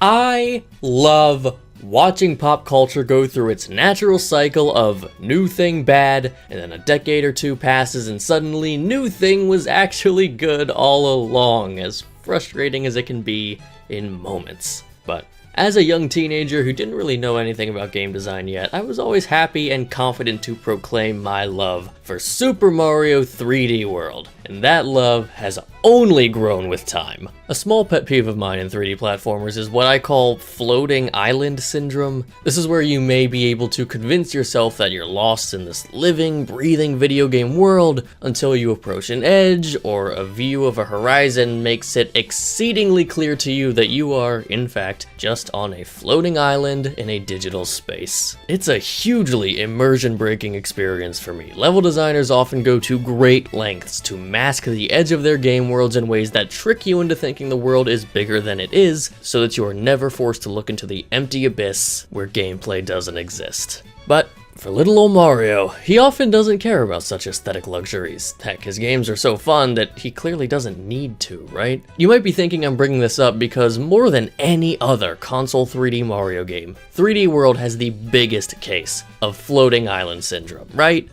I love watching pop culture go through its natural cycle of new thing bad, and then a decade or two passes and suddenly new thing was actually good all along, as frustrating as it can be in moments. But as a young teenager who didn't really know anything about game design yet, I was always happy and confident to proclaim my love for Super Mario 3D World, and that love has only grown with time. A small pet peeve of mine in 3D platformers is what I call floating island syndrome. This is where you may be able to convince yourself that you're lost in this living, breathing video game world until you approach an edge, or a view of a horizon makes it exceedingly clear to you that you are, in fact, just on a floating island in a digital space. It's a hugely immersion-breaking experience for me. Level designers often go to great lengths to mask the edge of their game worlds in ways that trick you into thinking the world is bigger than it is, so that you are never forced to look into the empty abyss where gameplay doesn't exist. But for little old Mario, he often doesn't care about such aesthetic luxuries. Heck, his games are so fun that he clearly doesn't need to, right? You might be thinking I'm bringing this up because more than any other console 3D Mario game, 3D World has the biggest case of floating island syndrome, right?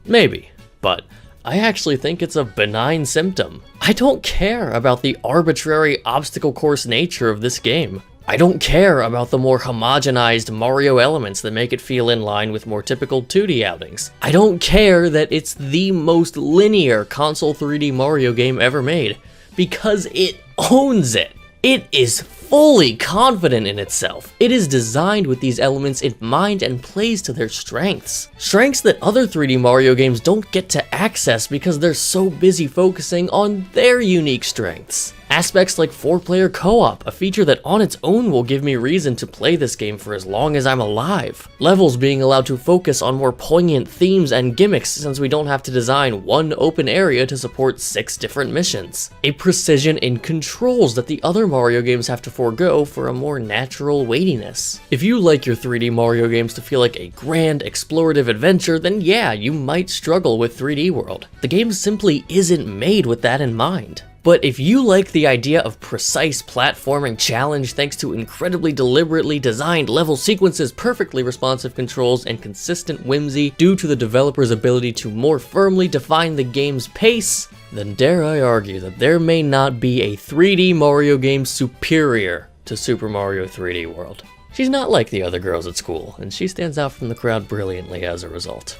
Maybe, but I actually think it's a benign symptom. I don't care about the arbitrary obstacle course nature of this game. I don't care about the more homogenized Mario elements that make it feel in line with more typical 2D outings. I don't care that it's the most linear console 3D Mario game ever made, because it owns it. It is fully confident in itself. It is designed with these elements in mind and plays to their strengths. Strengths that other 3D Mario games don't get to access because they're so busy focusing on their unique strengths. Aspects like 4-player co-op, a feature that on its own will give me reason to play this game for as long as I'm alive. Levels being allowed to focus on more poignant themes and gimmicks since we don't have to design one open area to support 6 different missions. A precision in controls that the other Mario games have to forego for a more natural weightiness. If you like your 3D Mario games to feel like a grand, explorative adventure, then yeah, you might struggle with 3D World. The game simply isn't made with that in mind. But if you like the idea of precise platforming challenge thanks to incredibly deliberately designed level sequences, perfectly responsive controls, and consistent whimsy due to the developer's ability to more firmly define the game's pace, then dare I argue that there may not be a 3D Mario game superior to Super Mario 3D World. She's not like the other girls at school, and she stands out from the crowd brilliantly as a result.